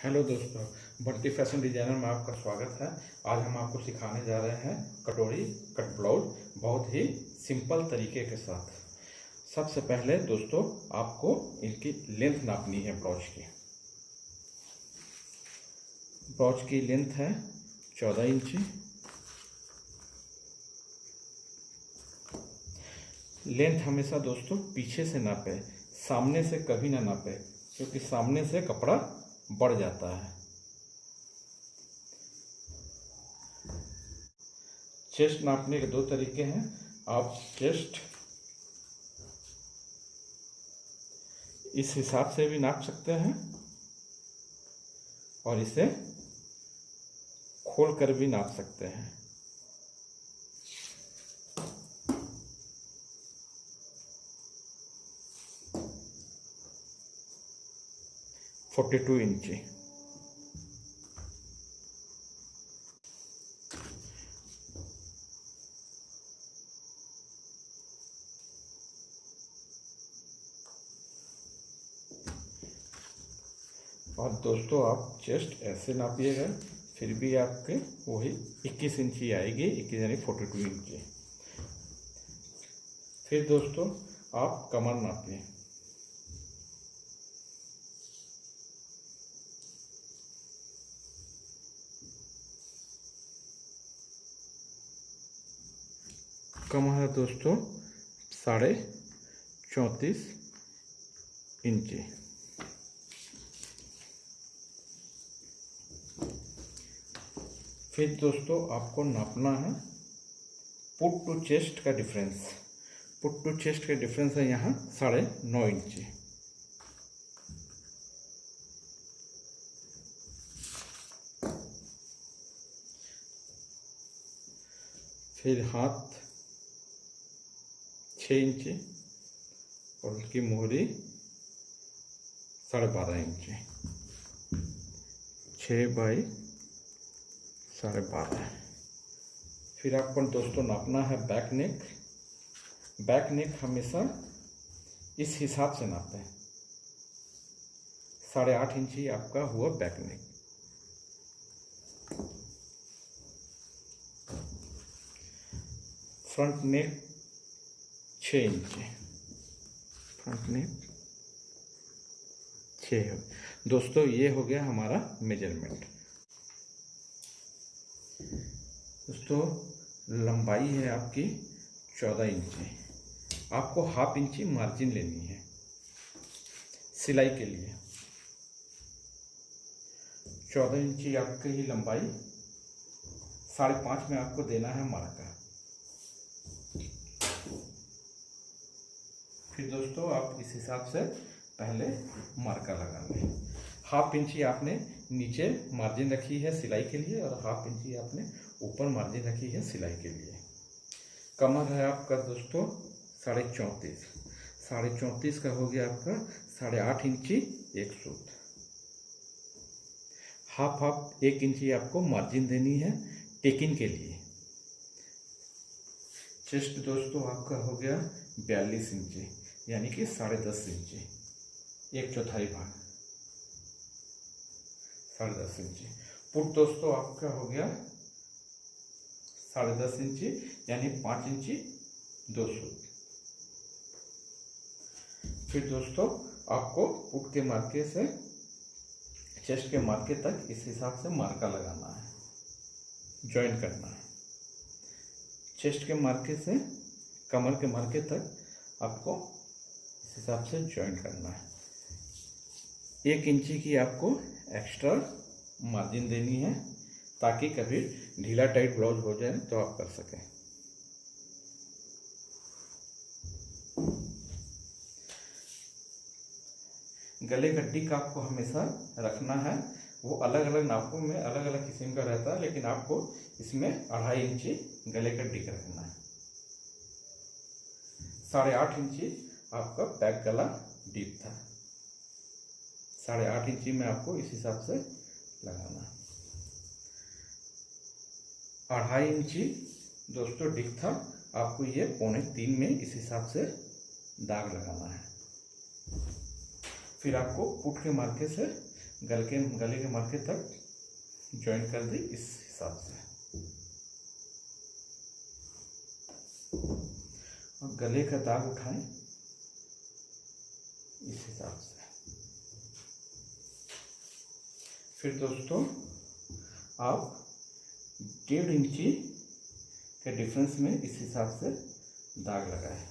Hello दोस्तों, बढ़ती fashion designer में आपका स्वागत है। आज हम आपको सिखाने जा रहे हैं कटोरी कट ब्लाउज बहुत ही सिंपल तरीके के साथ। सबसे पहले दोस्तों आपको इनकी लेंथ नापनी है। ब्लाउज की लेंथ है 14 इंची। लेंथ हमेशा दोस्तों पीछे से नापे, सामने से कभी ना नापे, क्योंकि सामने से कपड़ा बढ़ जाता है। चेस्ट नापने के दो तरीके हैं। आप चेस्ट इस हिसाब से भी नाप सकते हैं और इसे खोल कर भी नाप सकते हैं। और 42 इंची। और दोस्तों आप चेस्ट ऐसे नापिएगा, फिर भी आपके वही 21 इंची आएगी, 21 यानी 42 इंची। फिर दोस्तों आप कमर नापिए। कमर है दोस्तों 34.5 इंची। फिर दोस्तों आपको नापना है पुट टू चेस्ट का डिफरेंस। पुट टू चेस्ट का डिफरेंस है यहाँ 9.5 इंची। फिर हाथ 6 इंची और उसकी मोहरी 12.5 इंची। 6 बाई 12.5। फिर आपको दोस्तों नापना है बैक नेक। बैक नेक हमेशा इस हिसाब से नापते हैं। 8.5 इंची आपका हुआ बैक नेक। फ्रंट नेक 6 इंची। फ्रंट नेक 6। दोस्तों ये हो गया हमारा मेजरमेंट। दोस्तों लंबाई है आपकी 14 इंची। आपको ½ इंची मार्जिन लेनी है सिलाई के लिए। 14 इंची आपकी ही लंबाई, 5.5 में आपको देना है मार्का। फिर दोस्तों आप इस हिसाब से पहले मार्का लगा लें। ½ इंची आपने नीचे मार्जिन रखी है सिलाई के लिए और ½ इंची आपने ऊपर मार्जिन रखी है सिलाई के लिए। कमर है आपका दोस्तों 34.5। 34.5 का हो गया आपका 8.5 इंची एक सूत। हाफ 1 इंची आपको मार्जिन देनी है टेकिंग के लिए। चेस्ट दोस्तों आपका हो गया 42 इंची, यानी कि 10.5 इंची, 1/4 भाग, 10.5 इंची। पुट दोस्तों आपका हो गया 10.5 इंची, यानी 5 इंची 2 सूत। फिर दोस्तों आपको पुट के मार्के से चेस्ट के मार्के तक इस हिसाब से मार्का लगाना है, ज्वाइन करना है। चेस्ट के मार्के से कमर के मार्के तक आपको इस हिसाब से ज्वाइन करना है। 1 इंची की आपको एक्स्ट्रा मार्जिन देनी है, ताकि कभी ढीला टाइट ब्लाउज हो जाए तो आप कर सकें। गले गड्डी का आपको हमेशा रखना है। वो अलग अलग नापों में अलग अलग किस्म का रहता है, लेकिन आपको इसमें 2.5 इंची गले गड्डी का रखना है। 8.5 इंची आपका बैक गला डीप था। 8.5 इंची में आपको इस हिसाब से लगाना है। 2.5 इंची दोस्तों डिक था, आपको ये 2.25 में इस हिसाब से दाग लगाना है। फिर आपको पुट के मार्के से गले के मार्के तक ज्वाइन कर दी इस हिसाब से। और गले का दाग उठाएं इस हिसाब से। फिर दोस्तों आप 1.5 इंची के डिफरेंस में इस हिसाब से दाग लगाएं।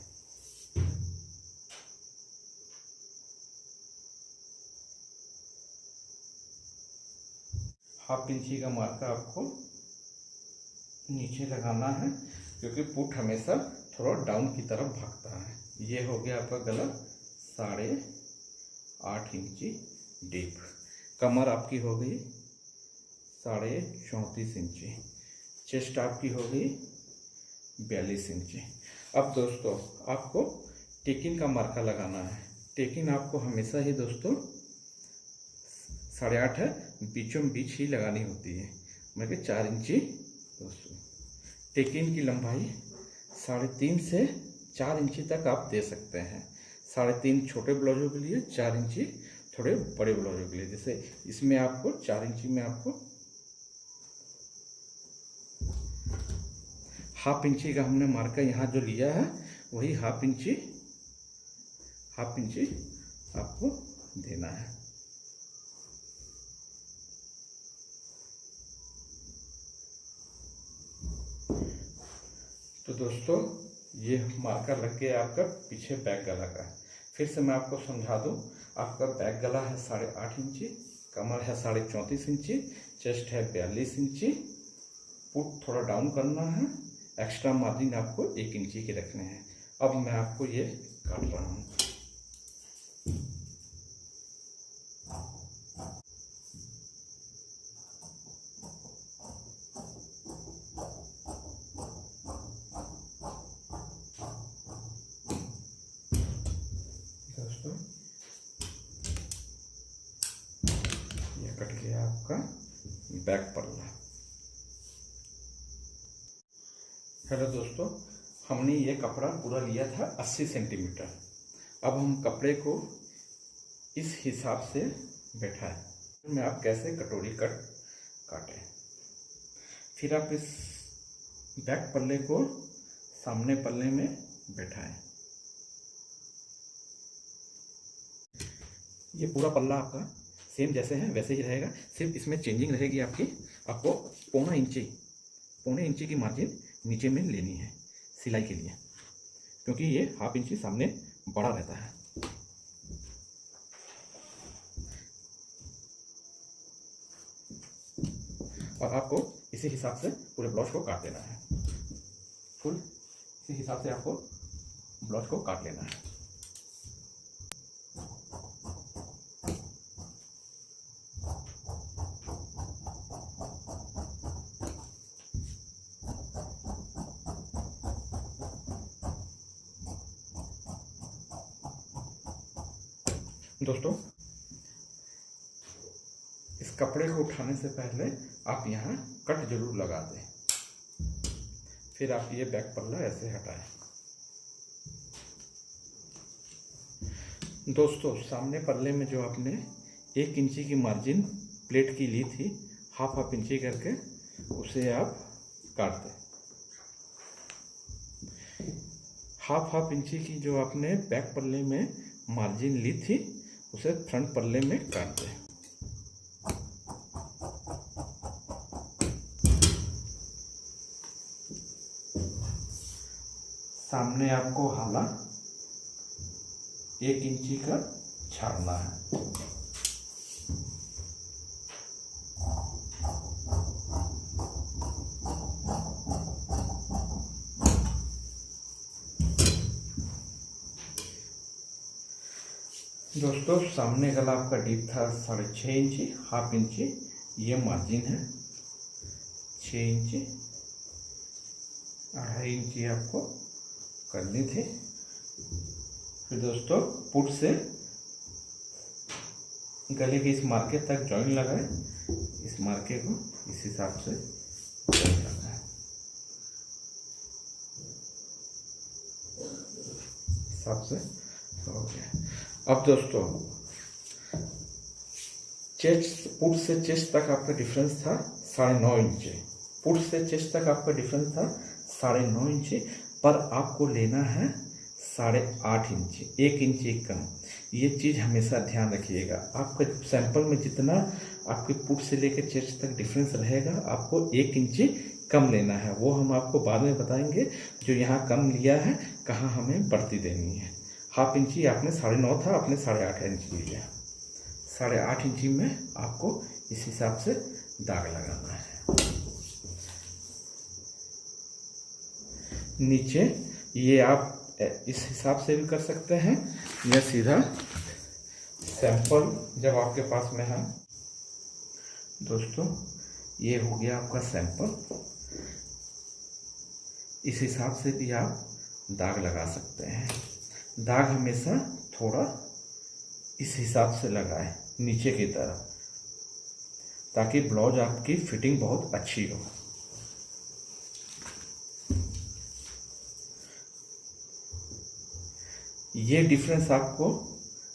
½ इंची का मार्का आपको नीचे लगाना है, क्योंकि पुट हमेशा थोड़ा डाउन की तरफ भागता है। ये हो गया आपका गला 8.5 इंची डीप। कमर आपकी हो गई 34.5 इंची। चेस्ट आपकी हो गई 42 इंची। अब दोस्तों आपको टेकिन का मार्का लगाना है। टेकिन आपको हमेशा ही दोस्तों 8.5 है, बीचों बीच ही लगानी होती है, मतलब 4 इंची। दोस्तों टेकिन की लंबाई 3.5 से 4 इंची तक आप दे सकते हैं। 3.5 छोटे ब्लाउजों के लिए, 4 इंची थोड़े बड़े ब्लाउजों के लिए। जैसे इसमें आपको 4 इंची में आपको ½ इंची का हमने मार्का यहाँ जो लिया है, वही ½ इंची आपको देना है। तो दोस्तों ये मार्कर लग गया आपका पीछे बैक गला का। फिर से मैं आपको समझा दूं, आपका बैक गला है 8.5 इंची, कमर है 34.5 इंची, चेस्ट है 42 इंची। पुट थोड़ा डाउन करना है, एक्स्ट्रा मार्जिन आपको 1 इंची के रखने हैं। अब मैं आपको ये काट रहा हूँ। कट गया आपका बैक पल्ला। हेलो दोस्तों, हमने ये कपड़ा पूरा लिया था 80 सेंटीमीटर। अब हम कपड़े को इस हिसाब से बैठाएं। में आप कैसे कटोरी कट काटें। फिर आप इस बैक पल्ले को सामने पल्ले में बैठाएं। ये पूरा पल्ला आपका सेम जैसे है वैसे ही रहेगा, सिर्फ इसमें चेंजिंग रहेगी आपको 1.25 इंची की मार्जिन नीचे में लेनी है सिलाई के लिए, क्योंकि ये ½ इंची सामने बड़ा रहता है। और आपको इसी हिसाब से पूरे ब्लाउज को काट देना है। फुल इसी हिसाब से आपको ब्लाउज को काट लेना है। दोस्तों इस कपड़े को उठाने से पहले आप यहाँ कट जरूर लगा दें। फिर आप ये बैक पल्ला ऐसे हटाएं। दोस्तों सामने पल्ले में जो आपने 1 इंची की मार्जिन प्लेट की ली थी, ½ इंची करके, उसे आप काट दें। ½ इंची की जो आपने बैक पल्ले में मार्जिन ली थी, उसे फ्रंट पल्ले में काट दें। सामने आपको हाला 1 इंची का छाड़ना है। दोस्तों सामने गला आपका डीप था 6.5 इंची, ½ इंची ये मार्जिन है। 6 इंची 2.5 इंची आपको करनी थी। फिर दोस्तों पुट से गले के इस मार्के तक जॉइन लगाए। इस मार्के को इस हिसाब से जॉइन लगाए। हिसाब से हो गया। अब दोस्तों चेस्ट, पुट से चेस्ट तक आपका डिफरेंस था 9.5 इंच। पुट से चेस्ट तक आपका डिफरेंस था 9.5 इंच, पर आपको लेना है 8.5 इंच, 1 इंच एक कम। ये चीज़ हमेशा ध्यान रखिएगा। आपका सैंपल में जितना आपके पुट से लेकर चेस्ट तक डिफरेंस रहेगा, आपको 1 इंच कम लेना है। वो हम आपको बाद में बताएंगे। जो यहाँ कम लिया है, कहाँ हमें बढ़ती देनी है। 1/2 इंची आपने 9.5 था, आपने 8.5 इंच लिया। 8.5 इंची में आपको इस हिसाब से दाग लगाना है। नीचे ये आप इस हिसाब से भी कर सकते हैं, या सीधा सैंपल जब आपके पास में है। दोस्तों, ये हो गया आपका सैंपल। इस हिसाब से भी आप दाग लगा सकते हैं। दाग हमेशा थोड़ा इस हिसाब से लगाएं, नीचे की तरफ, ताकि ब्लाउज आपकी फिटिंग बहुत अच्छी हो। ये डिफरेंस आपको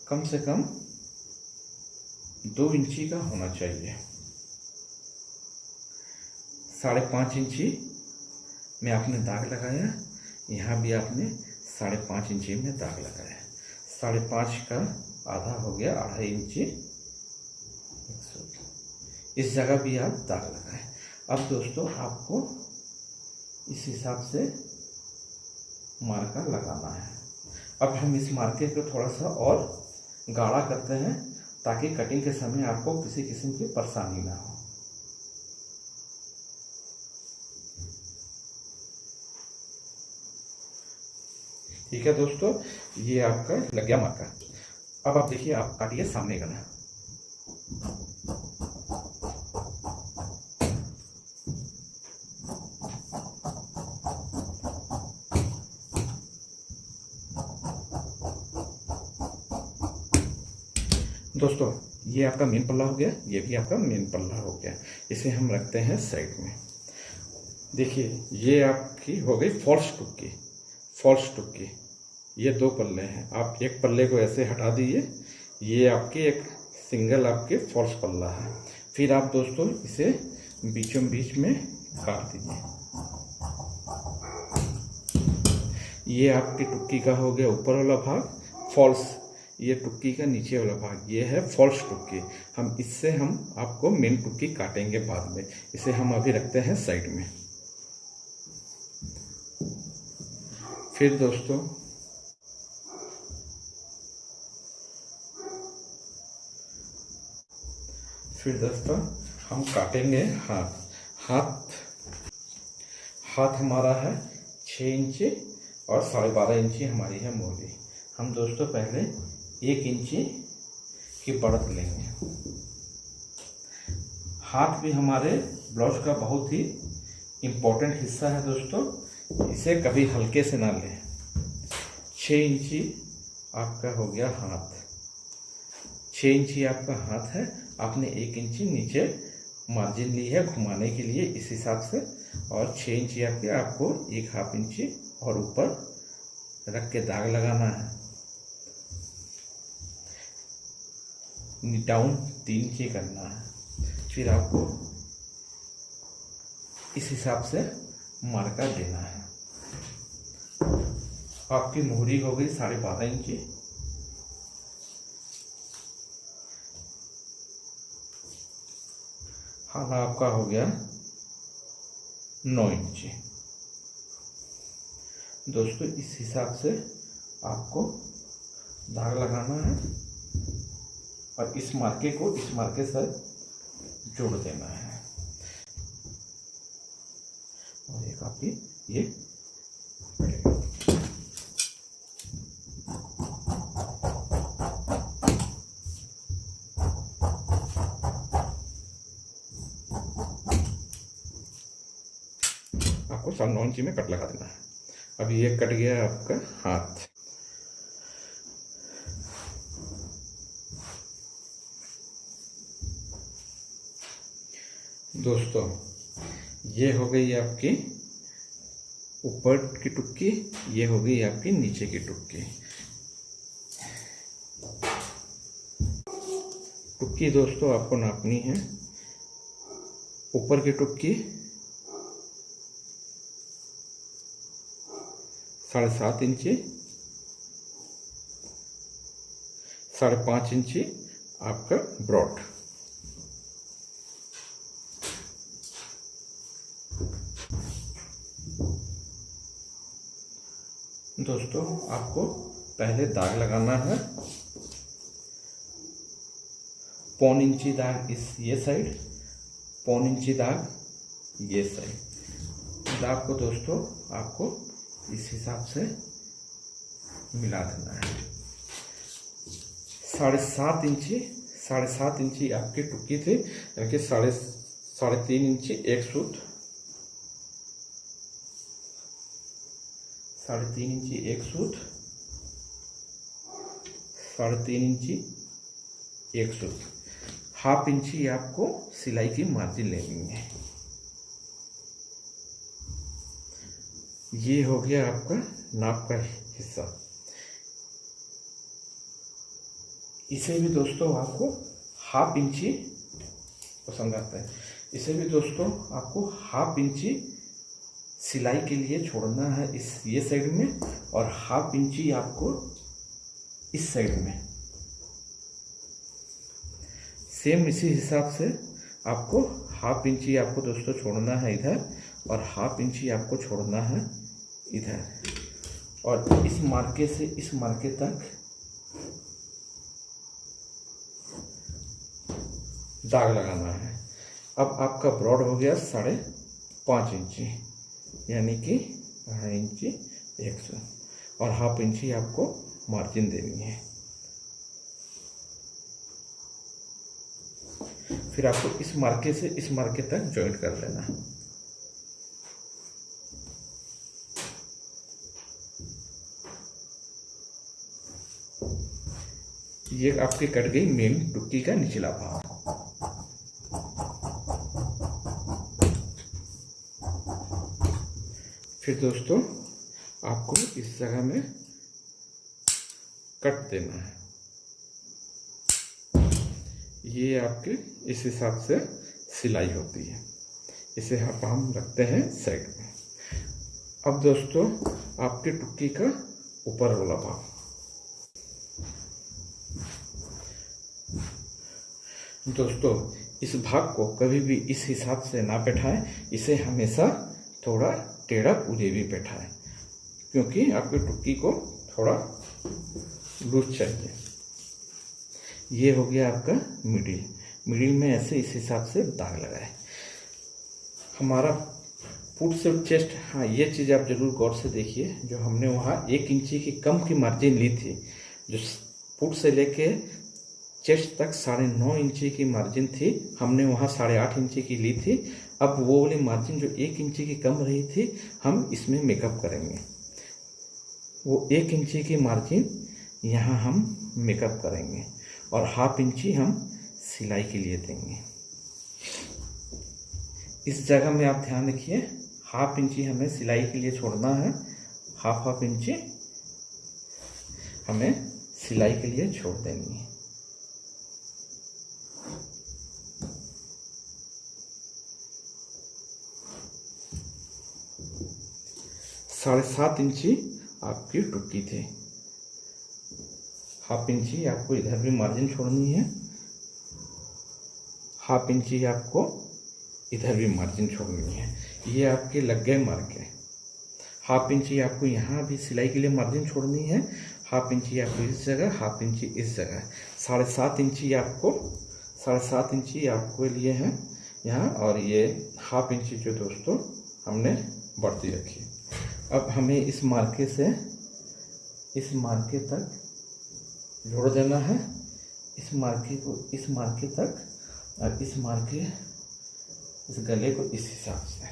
कम से कम 2 इंची का होना चाहिए। 5.5 इंची में आपने दाग लगाया, यहाँ भी आपने 5.5 इंची में दाग लगाया। 5.5 का आधा हो गया 2.5 इंची। इस जगह भी आप दाग लगाएं। अब दोस्तों, आपको इस हिसाब से मार्का लगाना है। अब हम इस मार्के को थोड़ा सा और गाढ़ा करते हैं, ताकि कटिंग के समय आपको किसी किस्म की परेशानी ना हो। ठीक है दोस्तों, ये आपका लग गया मार्का। अब आप देखिए, आप काटिए सामने गला। दोस्तों, ये आपका मेन पल्ला हो गया, ये भी आपका मेन पल्ला हो गया। इसे हम रखते हैं साइड में। देखिए, ये आपकी हो गई फॉल्स टुक्की। फॉल्स टुक्की, ये 2 पल्ले हैं। आप एक पल्ले को ऐसे हटा दीजिए, ये आपके एक सिंगल आपके फॉल्स पल्ला है। फिर आप दोस्तों इसे बीचों बीच में काट दीजिए। ये आपकी टुक्की का हो गया ऊपर वाला भाग फॉल्स। ये टुक्की का नीचे वाला भाग, ये है फॉल्स टुक्की। हम इससे हम आपको मेन टुक्की काटेंगे बाद में। इसे हम अभी रखते हैं साइड में। फिर दोस्तों, हम काटेंगे हाथ हमारा है 6 इंची और 12.5 इंची हमारी है मोहरी। हम दोस्तों पहले 1 इंची की बढ़त लेंगे। हाथ भी हमारे ब्लाउज का बहुत ही इम्पोर्टेंट हिस्सा है दोस्तों, इसे कभी हल्के से ना लें। 6 इंची आपका हो गया हाथ। 6 इंची आपका हाथ है। आपने 1 इंची नीचे मार्जिन ली है घुमाने के लिए, इस हिसाब से। और 6 इंची आपको 1/2 इंची और ऊपर रख के दाग लगाना है। डाउन 3 इंची करना है। फिर आपको इस हिसाब से मार्का देना है। आपकी मोहरी हो गई 12.5 इंची। हाला आपका हो गया 9 इंची। दोस्तों, इस हिसाब से आपको दाग लगाना है और इस मार्के को इस मार्के से जोड़ देना है। और एक आपकी ये आपको 9.5 इंची में कट लगा देना है। अब ये कट गया आपका हाथ। दोस्तों, ये हो गई आपकी ऊपर की टुक्की, ये हो गई आपकी नीचे की टुक्की। टुक्की दोस्तों आपको नापनी है। ऊपर की टुक्की 7.5 इंची, 5.5 इंची आपका ब्रॉड। दोस्तों आपको पहले दाग लगाना है। 1.25 इंची दाग ये साइड, 1.25 इंची दाग ये साइड। दाग को दोस्तों आपको इस हिसाब से मिला देना है। 7.5 इंची आपकी टुक्की थी, यानी कि 3.5 इंची एक सूत, 3.5 इंची एक सूत, 3.5 इंची एक सूत। 1/2 इंची आपको सिलाई की मार्जिन लेनी है। ये हो गया आपका नाप का हिस्सा। इसे भी दोस्तों आपको 1/2 इंची पसंद आता है। इसे भी दोस्तों आपको 1/2 इंची सिलाई के लिए छोड़ना है ये साइड में, और 1/2 इंची आपको इस साइड में। सेम इसी हिसाब से आपको 1/2 इंची आपको दोस्तों छोड़ना है इधर, और 1/2 इंची आपको छोड़ना है इधर, और इस मार्के से इस मार्के तक दाग लगाना है। अब आपका ब्रॉड हो गया 5.5 इंची, यानी कि 2.5 इंची एक सौ, और 1/2 इंची आपको मार्जिन देनी है। फिर आपको इस मार्के से इस मार्के तक जॉइंट कर लेना है। ये आपकी कट गई मेन टुक्की का निचला भाग। फिर दोस्तों आपको इस जगह में कट देना है। ये आपके इस हिसाब से सिलाई होती है। इसे हम रखते हैं साइड में। अब दोस्तों आपकी टुक्की का ऊपर वाला भाग, दोस्तों इस भाग को कभी भी इस हिसाब से ना बैठाएं। इसे हमेशा थोड़ा टेढ़ा पूरे भी बैठाएं, क्योंकि आपकी टुक्की को थोड़ा लूज चाहिए। ये हो गया आपका मिडिल में ऐसे इस हिसाब से दाग लगाए। हमारा पुट से चेस्ट, हाँ ये चीज़ आप जरूर गौर से देखिए, जो हमने वहाँ 1 इंची की कम की मार्जिन ली थी, जो पुट से लेके चेस्ट तक 9.5 इंची की मार्जिन थी, हमने वहाँ 8.5 इंची की ली थी। अब वो वाली मार्जिन जो 1 इंची की कम रही थी, हम इसमें मेकअप करेंगे। वो 1 इंची की मार्जिन यहाँ हम मेकअप करेंगे, और 1/2 इंची हम सिलाई के लिए देंगे। इस जगह में आप ध्यान रखिए, 1/2 इंची हमें सिलाई के लिए छोड़ना है। 1/2 इंची हमें सिलाई के लिए छोड़ देनी है। साढ़े 7 इंची आपकी टुक्की थी। 1/2 इंची आपको इधर भी मार्जिन छोड़नी है, 1/2 इंची आपको इधर भी मार्जिन छोड़नी है। ये आपके लग गए मार्के। 1/2 इंची आपको यहाँ भी सिलाई के लिए मार्जिन छोड़नी है। 1/2 इंची आपको इस जगह, 1/2 इंची इस जगह। 7.5 इंची आपको 7.5 इंची आपको लिए हैं यहाँ, और ये 1/2 इंची जो दोस्तों हमने बढ़ती रखी। अब हमें इस मार्के से इस मार्के तक जोड़ देना है। इस मार्के को इस मार्के तक, और इस मार्के इस गले को इस हिसाब से।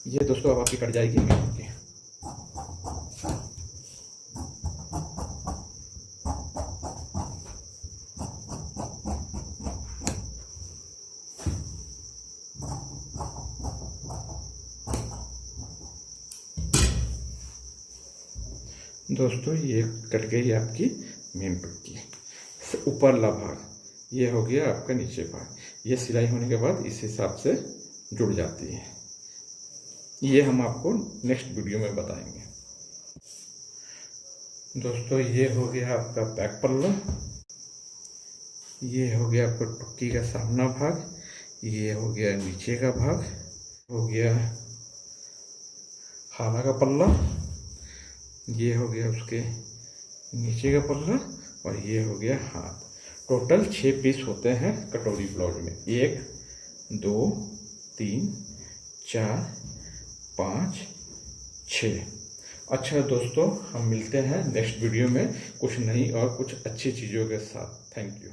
ये दोस्तों अब आपकी कट जाएगी मेहनत की। दोस्तों ये कट गई आपकी मेन टुक्की। ऊपरला भाग ये हो गया आपका नीचे भाग। ये सिलाई होने के बाद इस हिसाब से जुड़ जाती है। ये हम आपको नेक्स्ट वीडियो में बताएंगे। दोस्तों ये हो गया आपका बैक पल्ला, ये हो गया आपका टुक्की का सामना भाग, ये हो गया नीचे का भाग, हो गया हाला का पल्ला, ये हो गया उसके नीचे का पल्ला, और ये हो गया हाथ। टोटल 6 पीस होते हैं कटोरी ब्लाउज में। 1 2 3 4 5 6। अच्छा दोस्तों, हम मिलते हैं नेक्स्ट वीडियो में कुछ नई और कुछ अच्छी चीज़ों के साथ। Thank you.